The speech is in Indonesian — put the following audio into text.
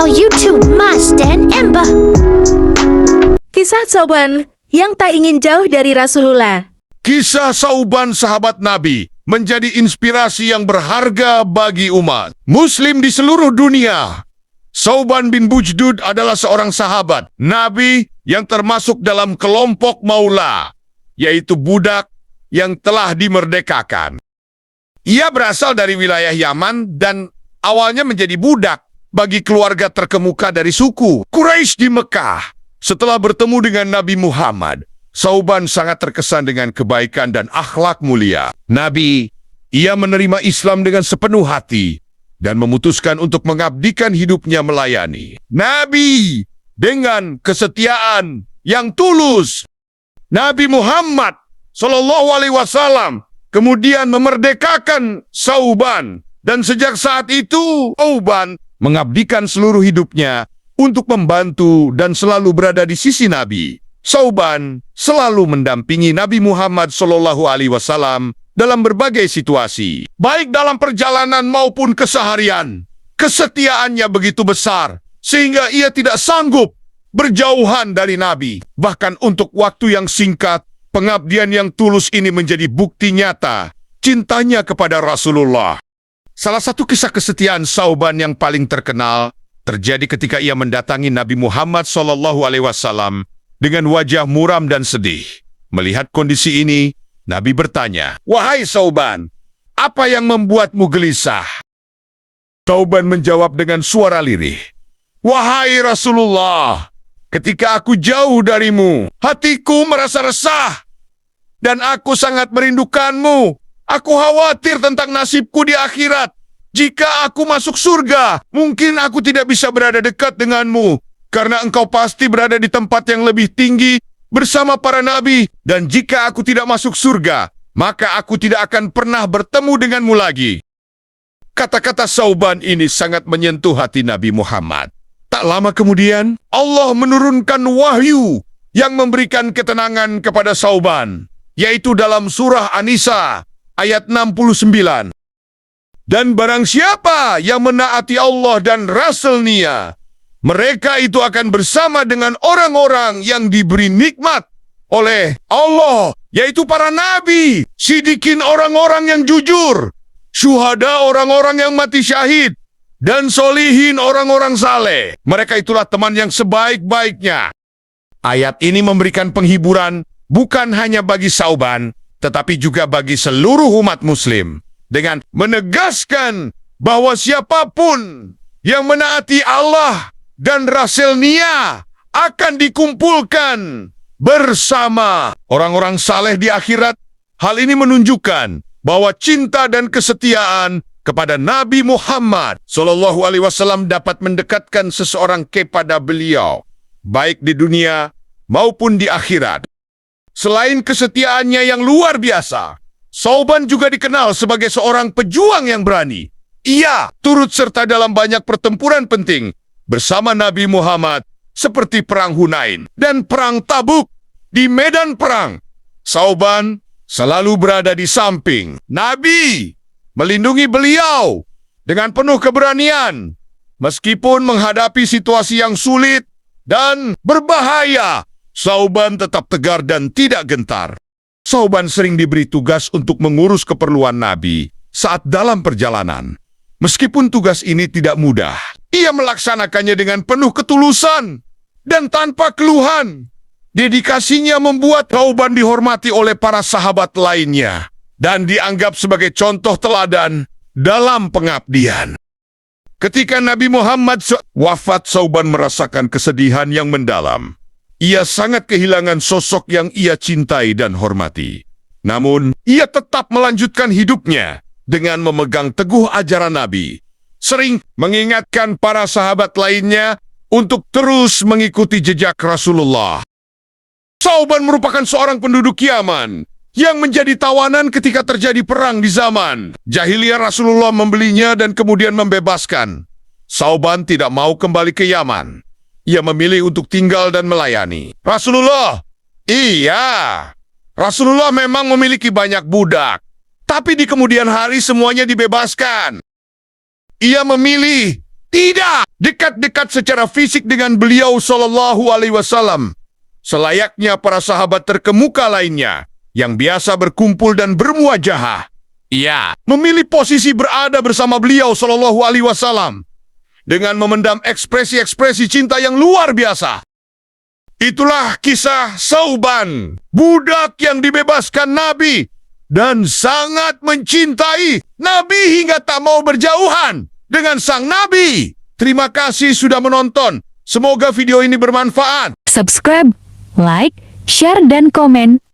channel YouTube Mas dan Ember. Kisah Sauban yang tak ingin jauh dari Rasulullah. Kisah Sauban sahabat Nabi menjadi inspirasi yang berharga bagi umat Muslim di seluruh dunia. Sauban bin Bujdud adalah seorang sahabat Nabi yang termasuk dalam kelompok maula, yaitu budak yang telah dimerdekakan. Ia berasal dari wilayah Yaman dan awalnya menjadi budak bagi keluarga terkemuka dari suku Quraisy di Mekah. Setelah bertemu dengan Nabi Muhammad, Sauban sangat terkesan dengan kebaikan dan akhlak mulia Nabi. Ia menerima Islam dengan sepenuh hati dan memutuskan untuk mengabdikan hidupnya melayani Nabi dengan kesetiaan yang tulus. Nabi Muhammad SAW kemudian memerdekakan Sauban, dan sejak saat itu Sauban mengabdikan seluruh hidupnya untuk membantu dan selalu berada di sisi Nabi. Sauban selalu mendampingi Nabi Muhammad SAW dalam berbagai situasi, baik dalam perjalanan maupun keseharian. Kesetiaannya begitu besar sehingga ia tidak sanggup berjauhan dari Nabi. Bahkan untuk waktu yang singkat, pengabdian yang tulus ini menjadi bukti nyata cintanya kepada Rasulullah. Salah satu kisah kesetiaan Sauban yang paling terkenal terjadi ketika ia mendatangi Nabi Muhammad SAW dengan wajah muram dan sedih. Melihat kondisi ini, Nabi bertanya, "Wahai Sauban, apa yang membuatmu gelisah?" Sauban menjawab dengan suara lirih, "Wahai Rasulullah, ketika aku jauh darimu, hatiku merasa resah. Dan aku sangat merindukanmu. Aku khawatir tentang nasibku di akhirat. Jika aku masuk surga, mungkin aku tidak bisa berada dekat denganmu, karena engkau pasti berada di tempat yang lebih tinggi bersama para nabi. Dan jika aku tidak masuk surga, maka aku tidak akan pernah bertemu denganmu lagi." Kata-kata Sauban ini sangat menyentuh hati Nabi Muhammad. Tak lama kemudian, Allah menurunkan wahyu yang memberikan ketenangan kepada Sauban, yaitu dalam surah An-Nisa ayat 69. "Dan barang siapa yang menaati Allah dan Rasul-Nya, mereka itu akan bersama dengan orang-orang yang diberi nikmat oleh Allah, yaitu para nabi, sidikin orang-orang yang jujur, syuhada orang-orang yang mati syahid, dan solihin orang-orang saleh. Mereka itulah teman yang sebaik-baiknya." Ayat ini memberikan penghiburan bukan hanya bagi Sauban, tetapi juga bagi seluruh umat Muslim, dengan menegaskan bahwa siapapun yang menaati Allah dan Rasul-Nya akan dikumpulkan bersama orang-orang saleh di akhirat. Hal ini menunjukkan bahwa cinta dan kesetiaan kepada Nabi Muhammad SAW dapat mendekatkan seseorang kepada beliau, baik di dunia maupun di akhirat. Selain kesetiaannya yang luar biasa, Sauban juga dikenal sebagai seorang pejuang yang berani. Ia turut serta dalam banyak pertempuran penting bersama Nabi Muhammad, seperti Perang Hunain dan Perang Tabuk. Di medan perang, Sauban selalu berada di samping Nabi, melindungi beliau dengan penuh keberanian. Meskipun menghadapi situasi yang sulit dan berbahaya, Sauban tetap tegar dan tidak gentar. Sauban sering diberi tugas untuk mengurus keperluan Nabi saat dalam perjalanan. Meskipun tugas ini tidak mudah, ia melaksanakannya dengan penuh ketulusan dan tanpa keluhan. Dedikasinya membuat Sauban dihormati oleh para sahabat lainnya dan dianggap sebagai contoh teladan dalam pengabdian. Ketika Nabi Muhammad wafat, Sauban merasakan kesedihan yang mendalam. Ia sangat kehilangan sosok yang ia cintai dan hormati. Namun, ia tetap melanjutkan hidupnya dengan memegang teguh ajaran Nabi. Sering mengingatkan para sahabat lainnya untuk terus mengikuti jejak Rasulullah. Sauban merupakan seorang penduduk Yaman yang menjadi tawanan ketika terjadi perang di zaman jahiliyah. Rasulullah membelinya dan kemudian membebaskan. Sauban tidak mau kembali ke Yaman. Ia memilih untuk tinggal dan melayani Rasulullah. Iya, Rasulullah memang memiliki banyak budak, tapi di kemudian hari semuanya dibebaskan. Ia memilih Tidak dekat-dekat secara fisik dengan beliau Shallallahu Alaihi Wasallam. Selayaknya para sahabat terkemuka lainnya yang biasa berkumpul dan bermuajahah. Ia memilih posisi berada bersama beliau Shallallahu Alaihi Wasallam dengan memendam ekspresi-ekspresi cinta yang luar biasa. Itulah kisah Sauban, budak yang dibebaskan Nabi dan sangat mencintai Nabi hingga tak mau berjauhan dengan sang Nabi. Terima kasih sudah menonton. Semoga video ini bermanfaat. Subscribe, like, share, dan komen